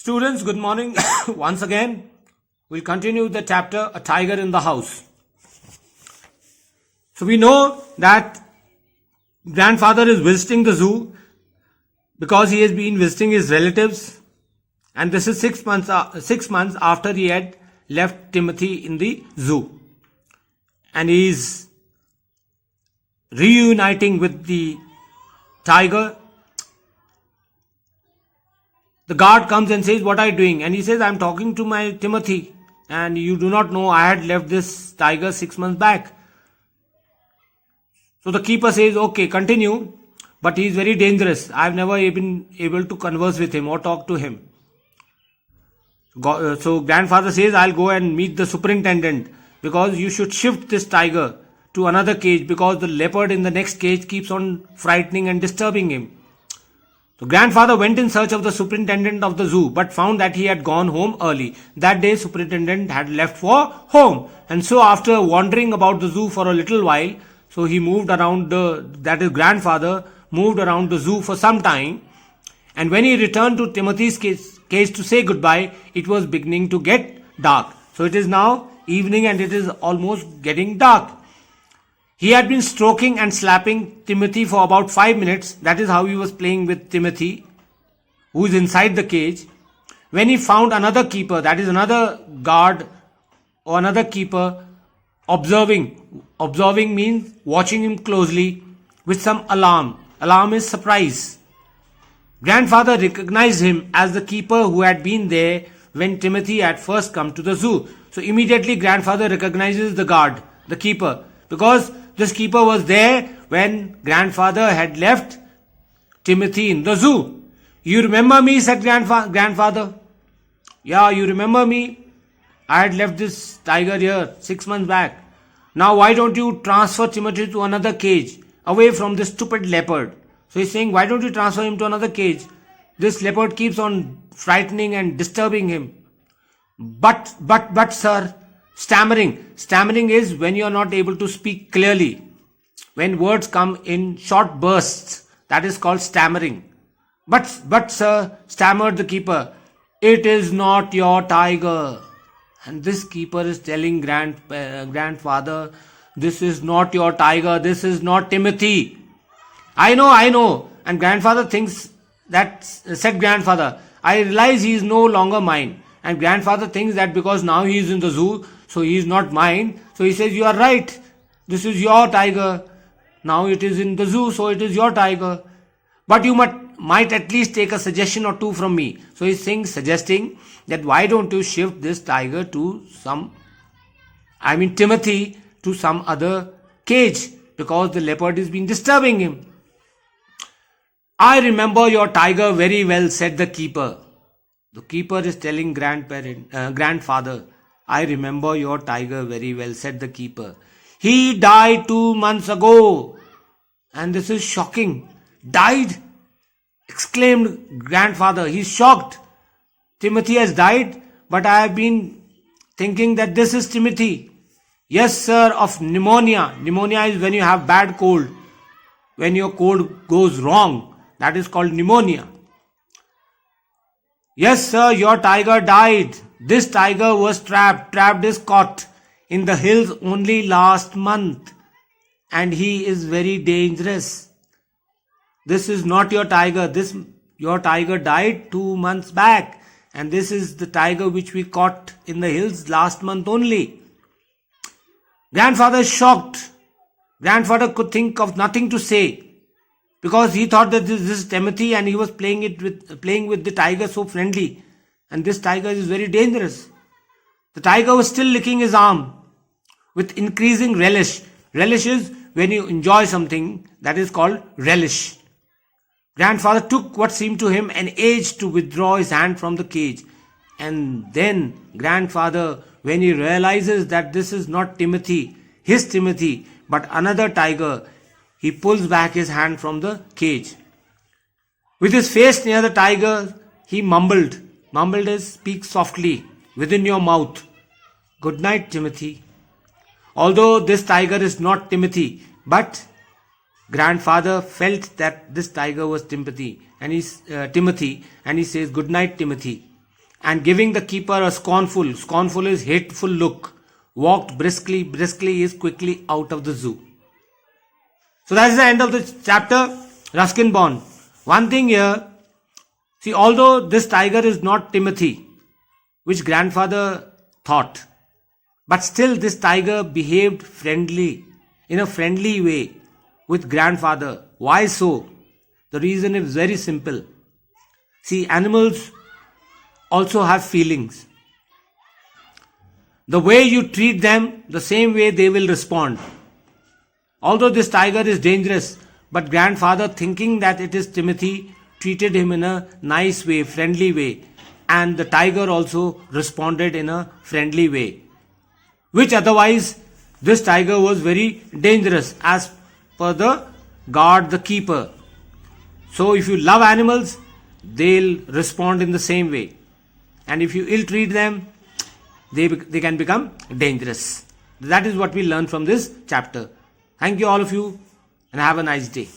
Students, good morning. Once again, we'll continue the chapter A Tiger in the House. So we know that grandfather is visiting the zoo because he has been visiting his relatives, and this is 6 months after he had left Timothy in the zoo, and he is reuniting with the tiger. The guard comes and says, "What are you doing?" And he says, "I'm talking to my Timothy, and you do not know I had left this tiger 6 months back." So the keeper says, "Okay, continue, but he is very dangerous. I've never been able to converse with him or talk to him." So grandfather says, "I'll go and meet the superintendent, because you should shift this tiger to another cage, because the leopard in the next cage keeps on frightening and disturbing him." So grandfather went in search of the superintendent of the zoo, but found that he had gone home early. That day superintendent had left for home. And so after wandering about the zoo for a little while, so he moved around grandfather moved around the zoo for some time. And when he returned to Timothy's cage to say goodbye, it was beginning to get dark. So it is now evening and it is almost getting dark. He had been stroking and slapping Timothy for about 5 minutes. That is how he was playing with Timothy, who is inside the cage, when he found another keeper, that is another guard or another keeper, observing. Observing means watching him closely with some alarm. Alarm is surprise. Grandfather recognized him as the keeper who had been there when Timothy had first come to the zoo. So immediately grandfather recognizes the guard, the keeper, because this keeper was there when grandfather had left Timothy in the zoo. "You remember me?" said grandfather. "Yeah, you remember me? I had left this tiger here 6 months back. Now why don't you transfer Timothy to another cage, away from this stupid leopard?" So he's saying, why don't you transfer him to another cage? This leopard keeps on frightening and disturbing him. But sir, stammering. Stammering is when you are not able to speak clearly. When words come in short bursts, that is called stammering. But sir, stammered the keeper, "It is not your tiger." And this keeper is telling grandfather, "This is not your tiger. This is not Timothy." I know. And grandfather thinks that, said grandfather, "I realize he is no longer mine." And grandfather thinks that because now he is in the zoo, so he is not mine. So he says, "You are right. This is your tiger. Now it is in the zoo, so it is your tiger. But you might at least take a suggestion or two from me." So he's suggesting that why don't you shift this tiger to Timothy to some other cage, because the leopard has been disturbing him. "I remember your tiger very well," said the keeper. The keeper is telling grandfather, "I remember your tiger very well," said the keeper. "He died 2 months ago." And this is shocking. "Died?" exclaimed grandfather. He's shocked. Timothy has died, but I have been thinking that this is Timothy. "Yes, sir, of pneumonia." Pneumonia is when you have bad cold. When your cold goes wrong, that is called pneumonia. "Yes, sir, your tiger died. This tiger was trapped is caught in the hills only last month, and he is very dangerous. This is not your tiger. Your tiger died 2 months back, and this is the tiger which we caught in the hills last month only." Grandfather is shocked. Grandfather could think of nothing to say, because he thought that this is Timothy and he was playing with the tiger so friendly, and this tiger is very dangerous. The tiger was still licking his arm with increasing relish. Relish is when you enjoy something, that is called relish. Grandfather took what seemed to him an age to withdraw his hand from the cage. And then grandfather, when he realizes that this is not Timothy, his Timothy, but another tiger, he pulls back his hand from the cage. With his face near the tiger, he mumbled. Mumbled is speak softly, within your mouth. "Good night, Timothy." Although this tiger is not Timothy, but grandfather felt that this tiger was Timothy, and he says, "Good night, Timothy." and giving the keeper a scornful is hateful look, walked briskly is quickly out of the zoo. So that is the end of the chapter, Ruskin Bond. One thing here, see, although this tiger is not Timothy, which grandfather thought, but still this tiger behaved in a friendly way with grandfather. Why so? The reason is very simple. See, animals also have feelings. The way you treat them, the same way they will respond. Although this tiger is dangerous, but grandfather, thinking that it is Timothy, treated him in a nice way, friendly way, and the tiger also responded in a friendly way, which otherwise this tiger was very dangerous as per the guard, the keeper. So if you love animals, they'll respond in the same way, and if you ill treat them, they can become dangerous. That is what we learn from this chapter. Thank you all of you, and have a nice day.